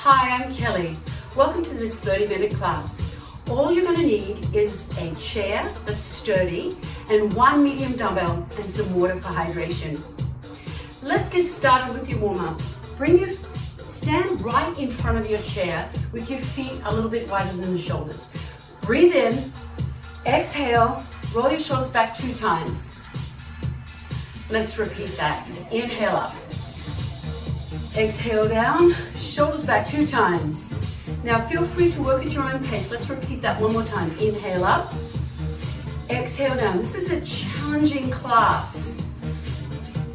Hi, I'm Kelly. Welcome to this 30-minute class. All you're going to need is a chair that's sturdy and one medium dumbbell and some water for hydration. Let's get started with your warm-up. Stand right in front of your chair with your feet a little bit wider than the shoulders. Breathe in, exhale, roll your shoulders back 2 times. Let's repeat that. Inhale up. Exhale down, shoulders back 2 times. Now feel free to work at your own pace. Let's repeat that one more time. Inhale up, exhale down. This is a challenging class.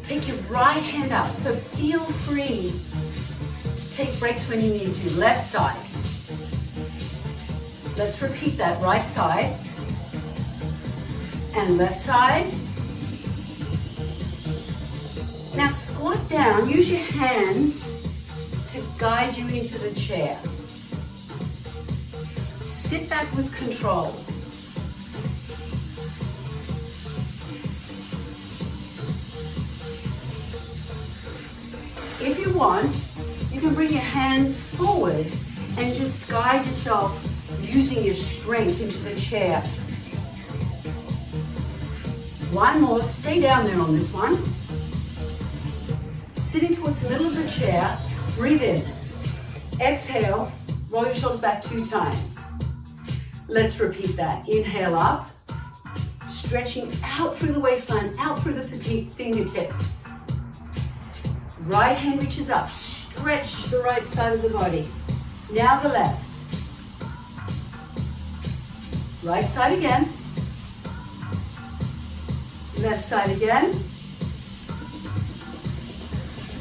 Take your right hand up, so feel free to take breaks when you need to. Left side. Let's repeat that. Right side and left side. Now squat down, use your hands to guide you into the chair. Sit back with control. If you want, you can bring your hands forward and just guide yourself using your strength into the chair. One more, stay down there on this one. Sitting towards the middle of the chair, breathe in. Exhale, roll your shoulders back 2 times. Let's repeat that. Inhale up, stretching out through the waistline, out through the fingertips. Right hand reaches up, stretch the right side of the body. Now the left. Right side again. Left side again.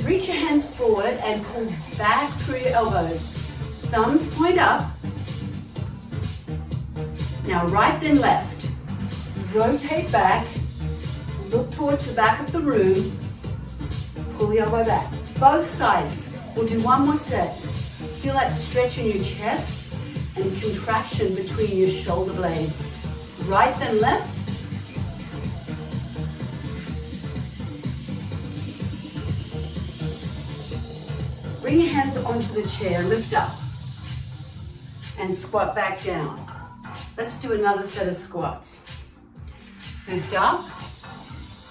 Reach your hands forward and pull back through your elbows. Thumbs point up. Now right then left. Rotate back. Look towards the back of the room. Pull the elbow back. Both sides. We'll do one more set. Feel that stretch in your chest and contraction between your shoulder blades. Right then left. Bring your hands onto the chair, lift up, and squat back down. Let's do another set of squats. Lift up,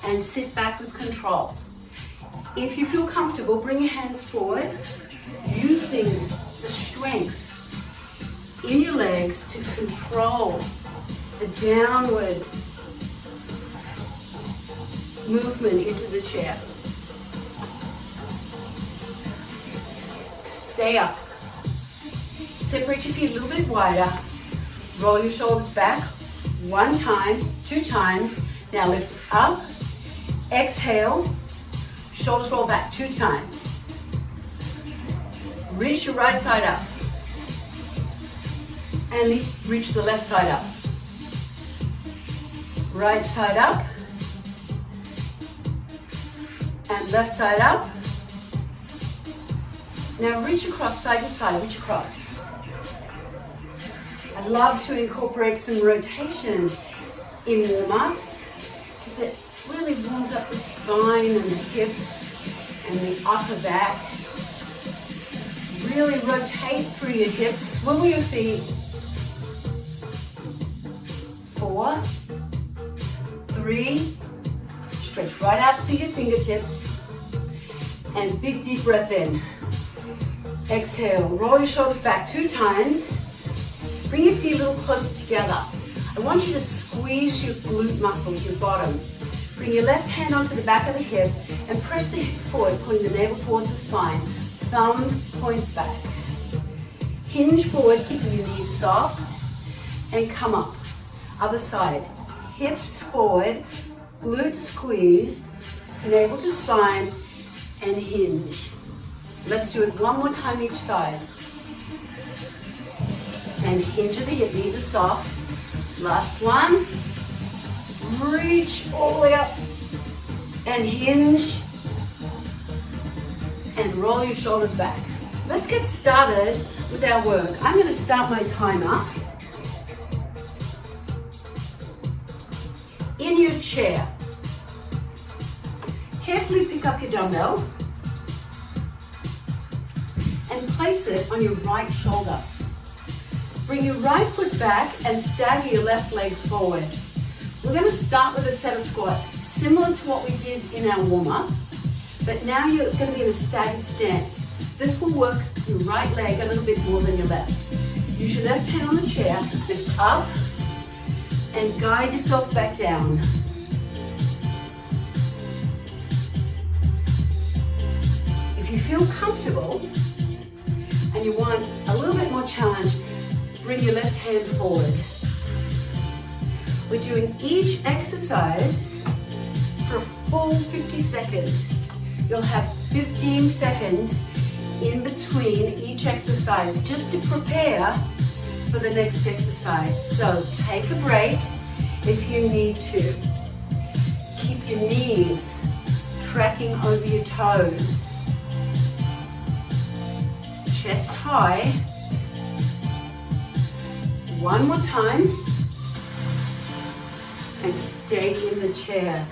and sit back with control. If you feel comfortable, bring your hands forward, using the strength in your legs to control the downward movement into the chair. Stay up. Separate your feet a little bit wider. Roll your shoulders back 1 time, 2 times. Now lift up, exhale, shoulders roll back 2 times. Reach your right side up. And reach the left side up. Right side up. And left side up. Now reach across side to side, reach across. I love to incorporate some rotation in warm-ups because it really warms up the spine and the hips and the upper back. Really rotate through your hips, swivel your feet. 4, 3, stretch right out through your fingertips, and big deep breath in. Exhale, roll your shoulders back 2 times. Bring your feet a little closer together. I want you to squeeze your glute muscles, your bottom. Bring your left hand onto the back of the hip and press the hips forward, pulling the navel towards the spine. Thumb points back. Hinge forward, keeping your knees soft, and come up. Other side. Hips forward, glutes squeezed, navel to spine, and hinge. Let's do it one more time each side. And hinge at the hip, knees are soft. Last one. Reach all the way up and hinge. And roll your shoulders back. Let's get started with our work. I'm going to start my timer. In your chair. Carefully pick up your dumbbell. and place it on your right shoulder. Bring your right foot back and stagger your left leg forward. We're going to start with a set of squats similar to what we did in our warm-up, but now you're going to be in a staggered stance. This will work your right leg a little bit more than your left. Use your left hand on the chair, lift up, and guide yourself back down. If you feel comfortable and you want a little bit more challenge, bring your left hand forward. We're doing each exercise for a full 50 seconds. You'll have 15 seconds in between each exercise just to prepare for the next exercise. So take a break if you need to. Keep your knees tracking over your toes. Chest high. One more time. And stay in the chair.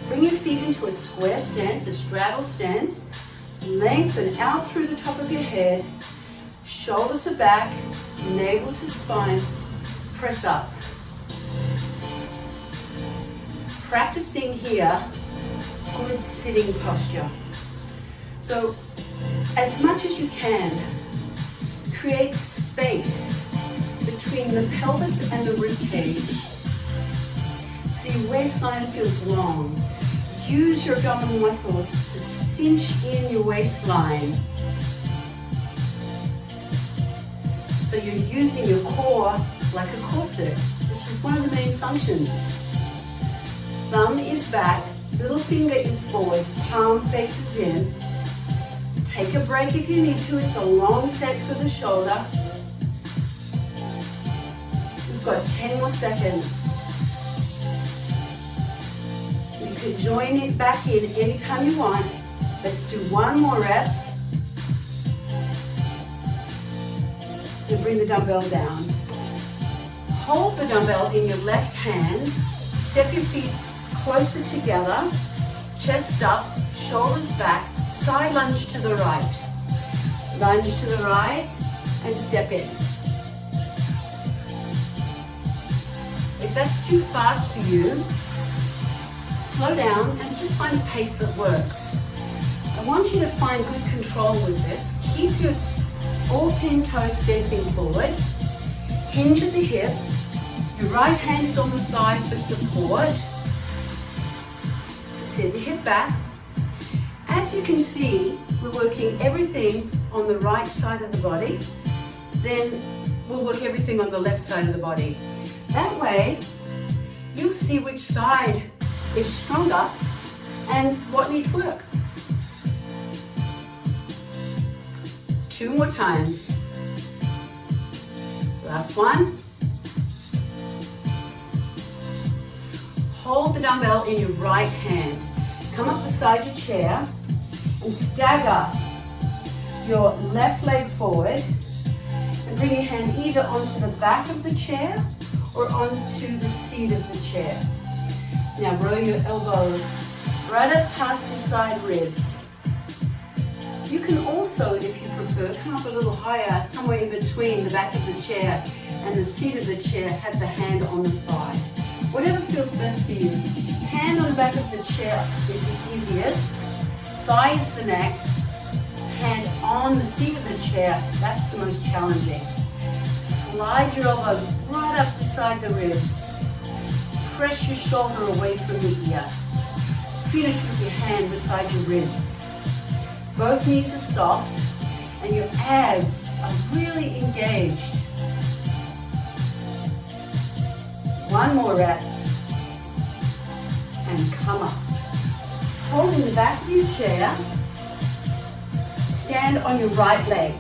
Bring your feet into a square stance, a straddle stance. Lengthen out through the top of your head. Shoulders are back, navel to spine. Press up. Practicing here, good sitting posture. So, as much as you can, create space between the pelvis and the rib cage. So your waistline feels long. Use your abdominal muscles to cinch in your waistline. So you're using your core like a corset, which is one of the main functions. Thumb is back, little finger is forward, palm faces in. Take a break if you need to. It's a long set for the shoulder. We've got 10 more seconds. You can join it back in anytime you want. Let's do one more rep. And bring the dumbbell down. Hold the dumbbell in your left hand. Step your feet closer together. Chest up, shoulders back. Side lunge to the right. Lunge to the right and step in. If that's too fast for you, slow down and just find a pace that works. I want you to find good control with this. Keep your all 10 toes facing forward. Hinge at the hip. Your right hand is on the thigh for support. Sit the hip back. As you can see, we're working everything on the right side of the body. Then we'll work everything on the left side of the body. That way, you'll see which side is stronger and what needs work. 2 more times. Last one. Hold the dumbbell in your right hand. Come up beside your chair and stagger your left leg forward and bring your hand either onto the back of the chair or onto the seat of the chair. Now roll your elbow right up past your side ribs. You can also, if you prefer, come up a little higher, somewhere in between the back of the chair and the seat of the chair, have the hand on the thigh. Whatever feels best for you. Hand on the back of the chair is the easiest. Thigh is the next. Hand on the seat of the chair, that's the most challenging. Slide your elbow right up beside the ribs. Press your shoulder away from the ear. Finish with your hand beside your ribs. Both knees are soft and your abs are really engaged. One more rep. And come up. Holding the back of your chair, stand on your right leg.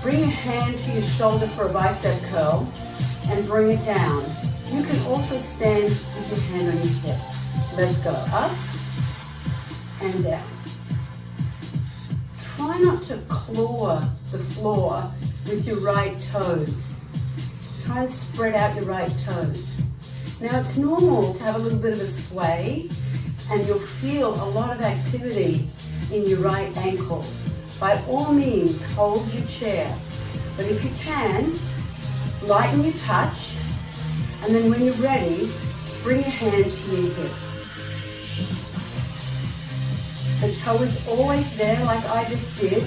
Bring a hand to your shoulder for a bicep curl and bring it down. You can also stand with your hand on your hip. Let's go up and down. Try not to claw the floor with your right toes. Try and spread out your right toes. Now it's normal to have a little bit of a sway and you'll feel a lot of activity in your right ankle. by all means, hold your chair. But if you can, lighten your touch, and then when you're ready, bring your hand to your hip. The toe is always there, like I just did,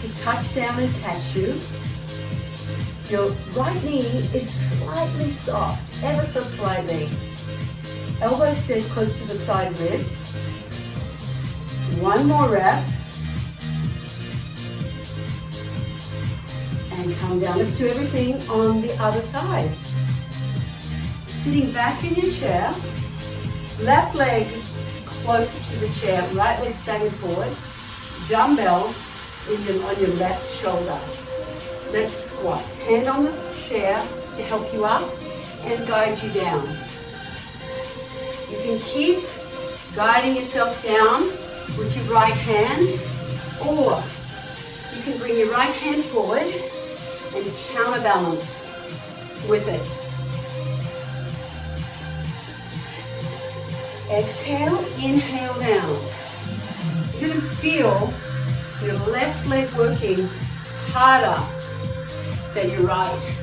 to touch down and catch you. Your right knee is slightly soft, ever so slightly. Elbow stays close to the side ribs. One more rep. And come down. Let's do everything on the other side. Sitting back in your chair, left leg closer to the chair, right leg staggered forward, dumbbell on your left shoulder. Let's squat. Hand on the chair to help you up and guide you down. You can keep guiding yourself down with your right hand, or you can bring your right hand forward and counterbalance with it. Exhale, inhale down. You're going to feel your left leg working harder than your right.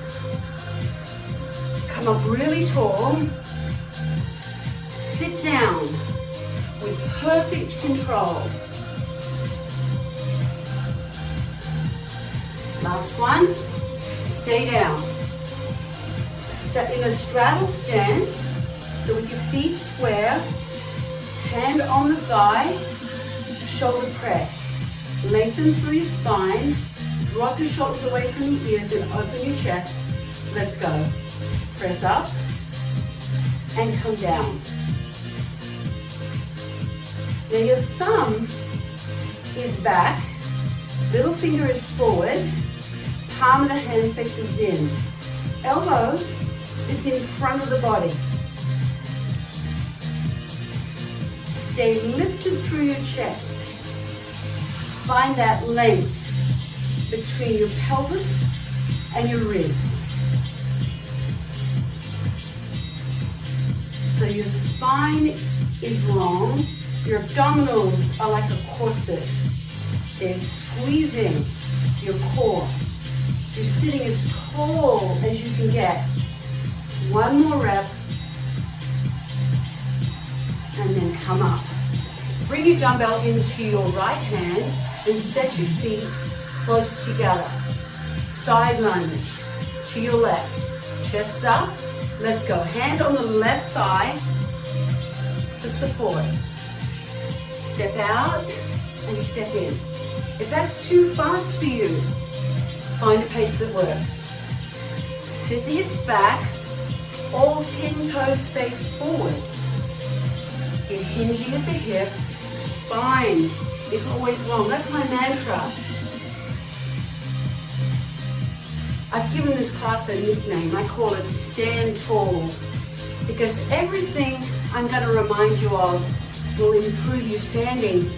Come up really tall. Sit down with perfect control. Last one. Stay down. Sit in a straddle stance, so with your feet square, hand on the thigh, shoulder press. Lengthen through your spine, drop your shoulders away from your ears and open your chest. Let's go. Press up and come down. Now your thumb is back, little finger is forward, palm of the hand faces in. Elbow is in front of the body. Stay lifted through your chest. Find that length between your pelvis and your ribs. So your spine is long, your abdominals are like a corset. They're squeezing your core. You're sitting as tall as you can get. One more rep, and then come up. Bring your dumbbell into your right hand and set your feet close together. Side lunge to your left. Chest up. Let's go. Hand on the left thigh for support. Step out and step in. If that's too fast for you, find a pace that works. Sit the hips back. All 10 toes face forward. You're hinging at the hip. Spine is always long. That's my mantra. I've given this class a nickname. I call it Stand Tall, because everything I'm going to remind you of will improve your standing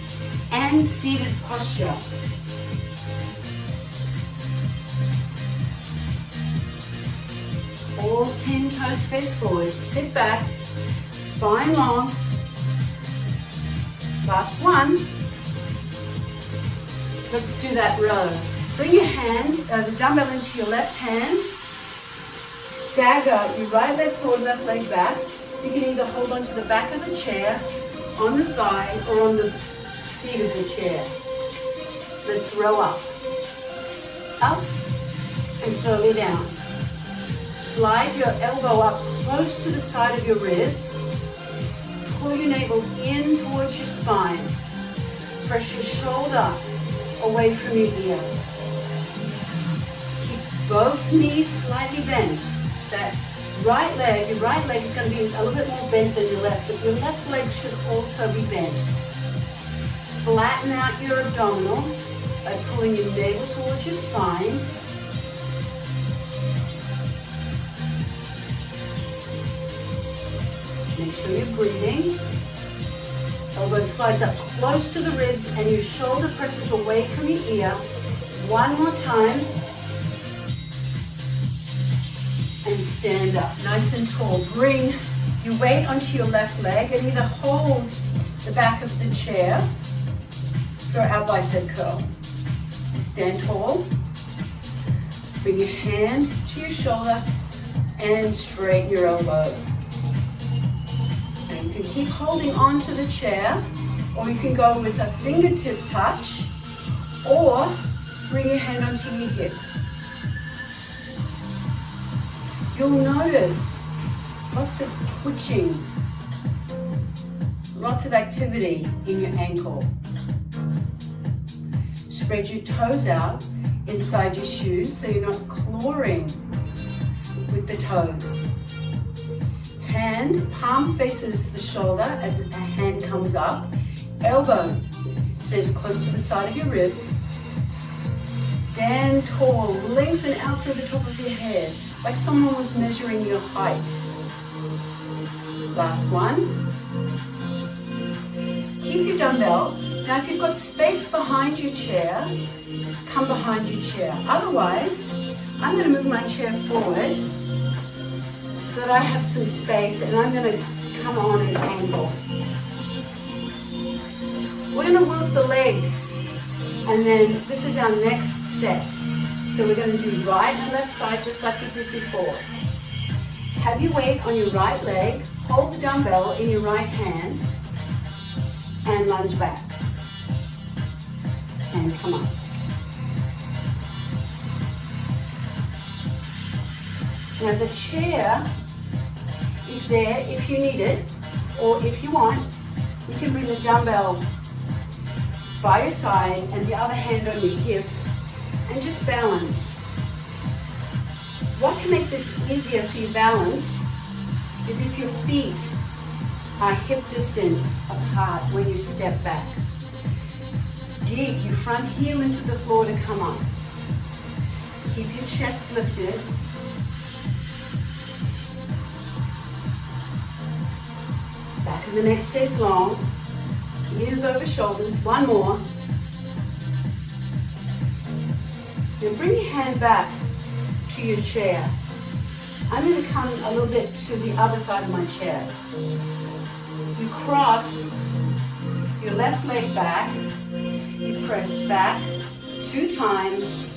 and seated posture. All 10 toes face forward. Sit back, spine long. Last one. Let's do that row. Bring your hand, the dumbbell into your left hand. Stagger your right leg forward, left leg back. You can either hold onto the back of the chair, on the thigh, or on the seat of the chair. Let's row up. Up and slowly down. Slide your elbow up close to the side of your ribs. Pull your navel in towards your spine. Press your shoulder away from your ear. Keep both knees slightly bent. That right leg, your right leg is going to be a little bit more bent than your left, but your left leg should also be bent. Flatten out your abdominals by pulling your navel towards your spine. Make sure you're breathing. Elbow slides up close to the ribs and your shoulder presses away from your ear. One more time. And stand up, nice and tall. Bring your weight onto your left leg and either hold the back of the chair for our bicep curl. Stand tall. Bring your hand to your shoulder and straighten your elbow. And you can keep holding on to the chair, or you can go with a fingertip touch, or bring your hand onto your hip. You'll notice lots of twitching, lots of activity in your ankle. Spread your toes out inside your shoes so you're not clawing with the toes. Hand, palm faces the shoulder as a hand comes up. Elbow stays close to the side of your ribs. Stand tall, lengthen out through the top of your head, like someone was measuring your height. Last one. Keep your dumbbell. Now if you've got space behind your chair, come behind your chair. Otherwise, I'm going to move my chair forward so that I have some space, and I'm going to come on an angle. We're going to work the legs, and then this is our next set. So we're going to do right and left side just like we did before. Have your weight on your right leg, hold the dumbbell in your right hand, and lunge back. And come up. Now the chair is there if you need it, or if you want, you can bring the dumbbell by your side and the other hand on your hip and just balance. What can make this easier for your balance is if your feet are hip distance apart when you step back. Dig your front heel into the floor to come up. Keep your chest lifted. Back of the neck stays long. Ears over shoulders. One more. Now bring your hand back to your chair. I'm going to come a little bit to the other side of my chair. You cross your left leg back. You press back 2 times.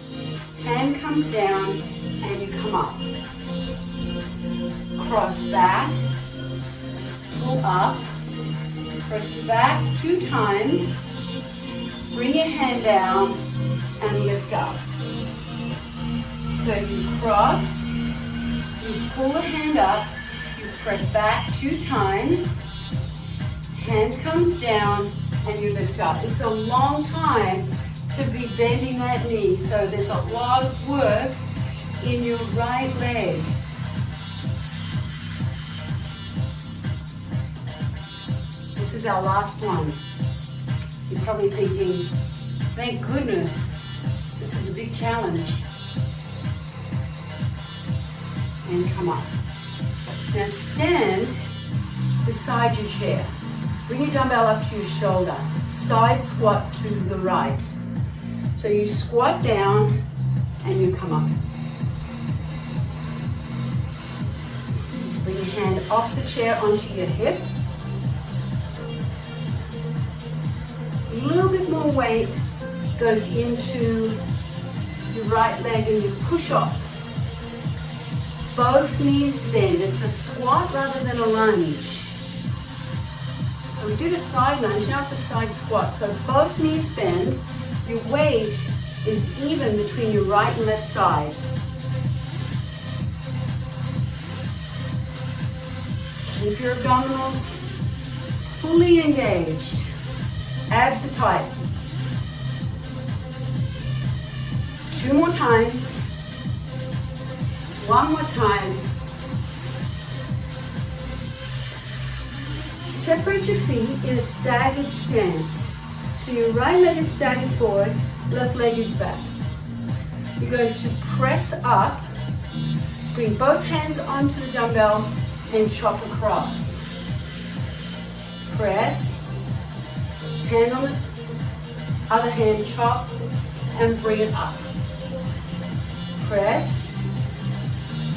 Hand comes down and you come up. Cross back. Pull up. Press back 2 times. Bring your hand down and lift up. So you cross, you pull the hand up, you press back 2 times, hand comes down, and you lift up. It's a long time to be bending that knee, so there's a lot of work in your right leg. This is our last one. You're probably thinking, thank goodness, this is a big challenge. And come up. Now stand beside your chair. Bring your dumbbell up to your shoulder. Side squat to the right. So you squat down and you come up. Bring your hand off the chair onto your hip. A little bit more weight goes into your right leg and you push off. Both knees bend. It's a squat rather than a lunge. So we did a side lunge, now it's a side squat. So both knees bend. Your weight is even between your right and left side. Keep your abdominals fully engaged. Abs are tight. 2 more times. 1 more time. Separate your feet in a staggered stance. So your right leg is staggered forward, left leg is back. You're going to press up, bring both hands onto the dumbbell and chop across. Press, hand on the other hand, chop and bring it up. Press,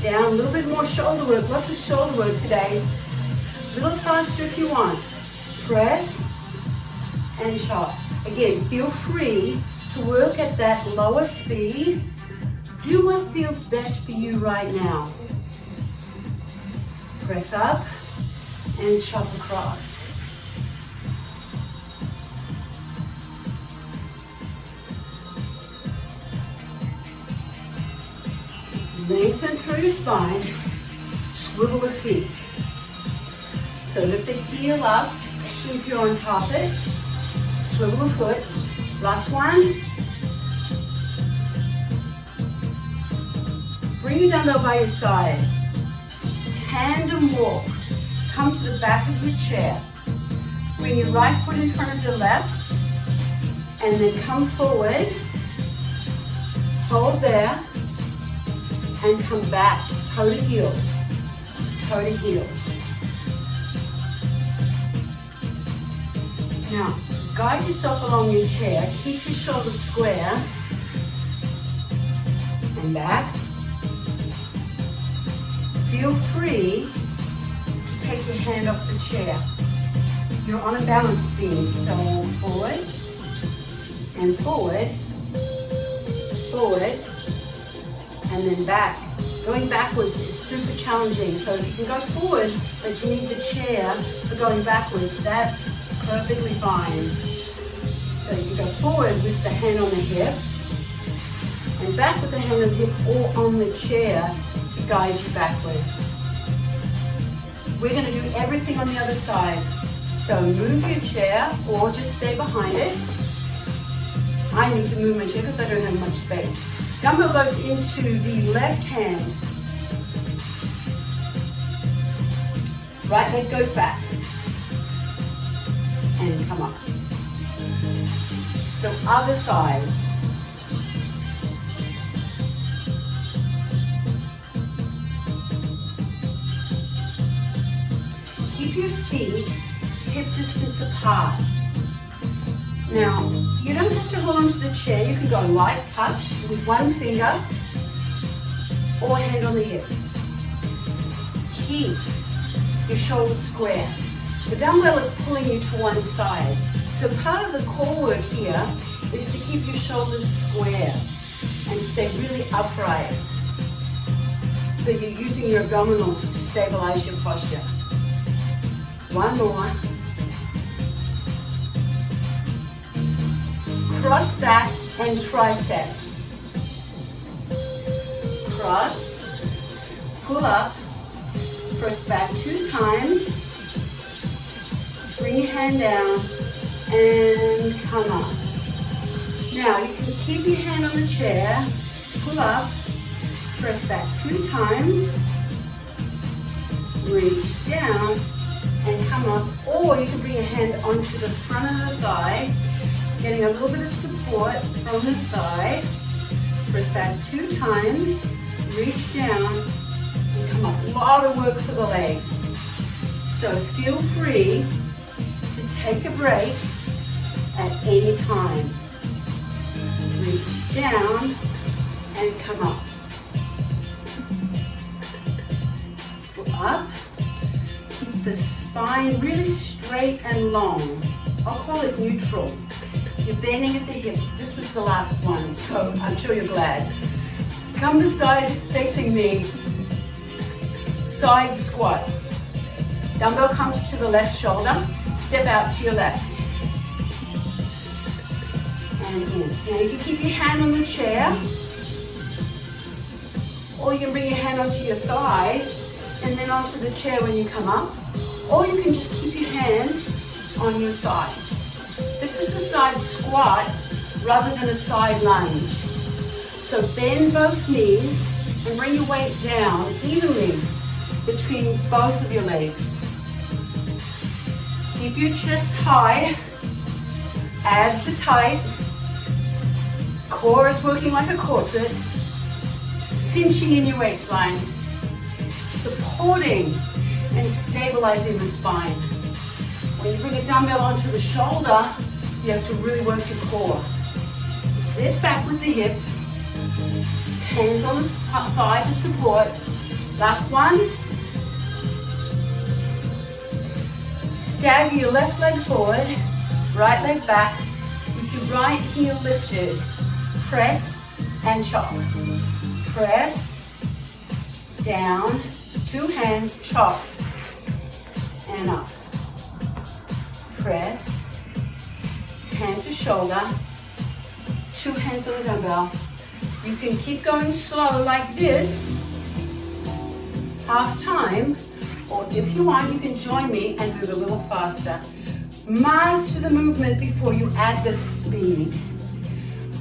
down, a little bit more shoulder work, lots of shoulder work today. A little faster if you want. Press and chop. Again, feel free to work at that lower speed. Do what feels best for you right now. Press up and chop across. Lengthen through your spine, swivel the feet. So lift the heel up, especially if you're on carpet. Swivel the foot. Last one. Bring your dumbbell by your side. Tandem walk. Come to the back of your chair. Bring your right foot in front of your left. And then come forward. Hold there. And come back, toe to heel, toe to heel. Now, guide yourself along your chair, keep your shoulders square, and back. Feel free to take your hand off the chair. You're on a balance beam, so forward, and forward, forward, and then back. Going backwards is super challenging. So if you can go forward, but you need the chair for going backwards, that's perfectly fine. So you can go forward with the hand on the hip, and back with the hand on the hip or on the chair to guide you backwards. We're going to do everything on the other side. So move your chair or just stay behind it. I need to move my chair because I don't have much space. Dumbbell goes into the left hand. Right leg goes back. And come up. So other side. Keep your feet hip distance apart. Now, you don't have to hold onto the chair. You can go light touch with one finger or hand on the hip. Keep your shoulders square. The dumbbell is pulling you to one side. So part of the core work here is to keep your shoulders square and stay really upright. So you're using your abdominals to stabilize your posture. One more. Cross back and triceps. Cross, pull up, press back 2 times, bring your hand down, and come up. Now you can keep your hand on the chair, pull up, press back 2 times, reach down, and come up, or you can bring your hand onto the front of the thigh, getting a little bit of support from the thigh. Press back 2 times, reach down, and come up. A lot of work for the legs. So feel free to take a break at any time. Reach down and come up. Go up. Keep the spine really straight and long. I'll call it neutral. You're bending at the hip. This was the last one, so I'm sure you're glad. Come to side facing me. Side squat. Dumbbell comes to the left shoulder. Step out to your left. And in. Now you can keep your hand on the chair, or you can bring your hand onto your thigh and then onto the chair when you come up, or you can just keep your hand on your thigh. This is a side squat rather than a side lunge. So bend both knees and bring your weight down evenly between both of your legs. Keep your chest high, abs are tight, core is working like a corset, cinching in your waistline, supporting and stabilizing the spine. When you bring a dumbbell onto the shoulder, you have to really work your core. Sit back with the hips, hands on the thigh to support. Last one. Stagger your left leg forward, right leg back with your right heel lifted. Press and chop. Press, down, 2 hands, chop, and up. Press, hand to shoulder, 2 hands on the dumbbell. You can keep going slow like this, half time, or if you want, you can join me and move a little faster. Master the movement before you add the speed.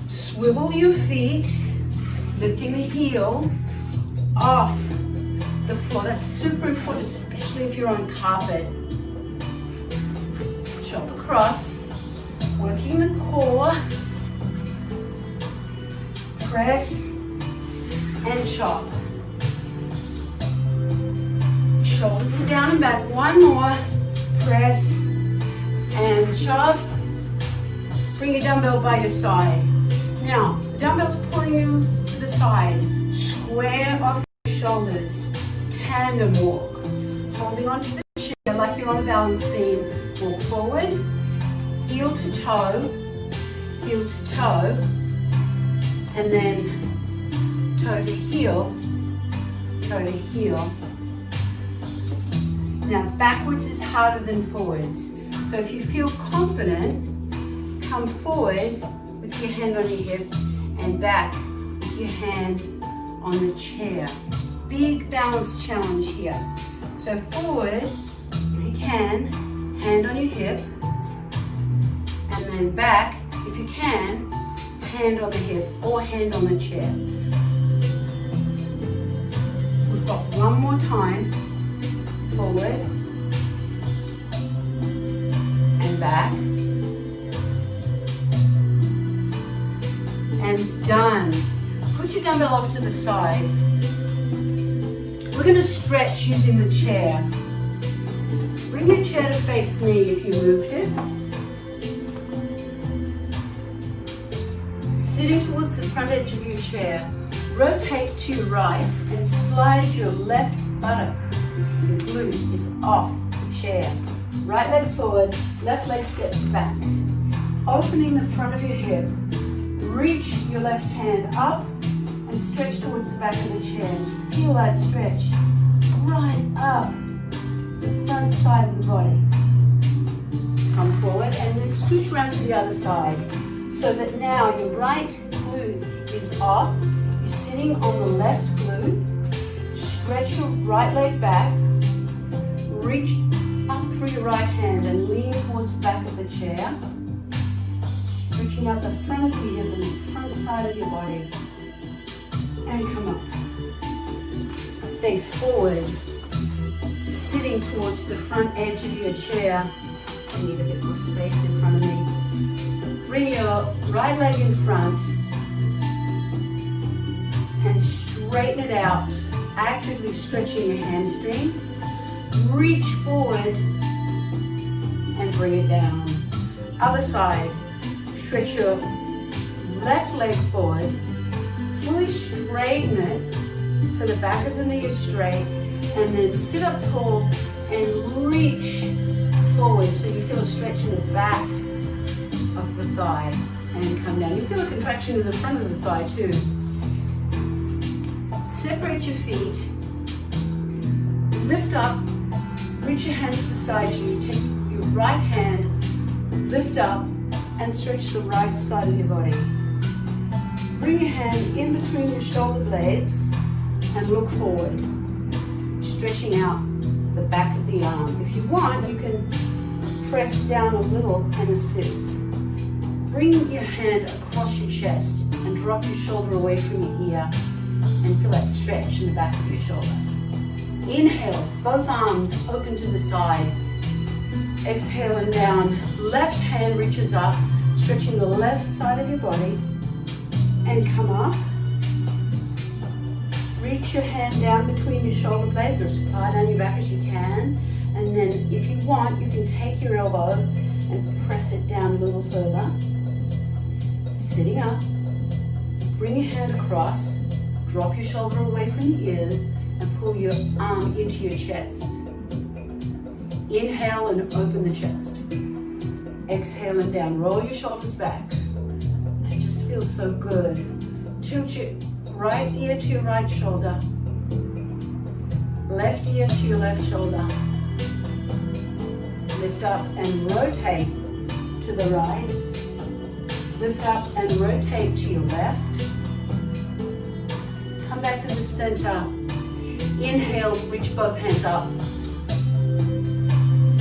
Swivel your feet, lifting the heel off the floor. That's super important, especially if you're on carpet. Shoulder cross, working the core. Press and chop. Shoulders are down and back. One more. Press and chop. Bring your dumbbell by your side. Now, the dumbbell's pulling you to the side. Square off your shoulders. Tandem walk. Holding onto the chair like you're on a balance beam. Walk forward. Heel to toe. Heel to toe. And then toe to heel. Toe to heel. Now, backwards is harder than forwards. So if you feel confident, come forward with your hand on your hip and back with your hand on the chair. Big balance challenge here. So forward, if you can, hand on your hip, and then back, if you can, hand on the hip or hand on the chair. We've got one more time. Forward and back. And done. Put your dumbbell off to the side. We're going to stretch using the chair. Bring your chair to face me if you moved it. Sitting towards the front edge of your chair, rotate to your right and slide your left buttock. Your glute is off the chair. Right leg forward, left leg steps back. Opening the front of your hip. Reach your left hand up and stretch towards the back of the chair. Feel that stretch right up the front side of the body. Come forward and then scooch around to the other side so that now your right glute is off. You're sitting on the left glute. Stretch your right leg back. Reach up through your right hand and lean towards the back of the chair. Stretching out the front of your hip and the front side of your body. And come up. Face forward. Sitting towards the front edge of your chair. I need a bit more space in front of me. Bring your right leg in front and straighten it out. Actively stretching your hamstring. Reach forward and bring it down. Other side. Stretch your left leg forward. Fully straighten it so the back of the knee is straight. And then sit up tall and reach forward so you feel a stretch in the back of the thigh. And come down. You feel a contraction in the front of the thigh too. Separate your feet. Lift up. Reach your hands beside you. Take your right hand, lift up, and stretch the right side of your body. Bring your hand in between your shoulder blades and look forward, stretching out the back of the arm. If you want, you can press down a little and assist. Bring your hand across your chest and drop your shoulder away from your ear and feel that stretch in the back of your shoulder. Inhale, both arms open to the side. Exhale and down. Left hand reaches up, stretching the left side of your body. And come up. Reach your hand down between your shoulder blades or as far down your back as you can. And then if you want, you can take your elbow and press it down a little further. Sitting up. Bring your hand across. Drop your shoulder away from your ear. And pull your arm into your chest. Inhale and open the chest. Exhale and down. Roll your shoulders back. feels so good. Tilt your right ear to your right shoulder. Left ear to your left shoulder. Lift up and rotate to the right. Lift up and rotate to your left. Come back to the center. Inhale, reach both hands up.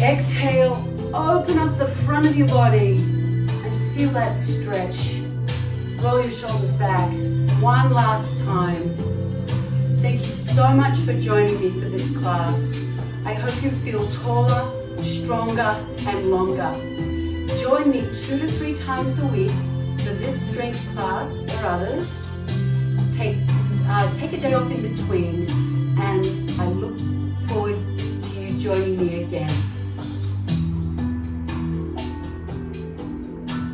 Exhale, open up the front of your body and feel that stretch. Roll your shoulders back. One last time. Thank you so much for joining me for this class. I hope you feel taller, stronger, and longer. Join me 2 to 3 times a week for this strength class or others. Take a day off in between, and I look forward to you joining me again.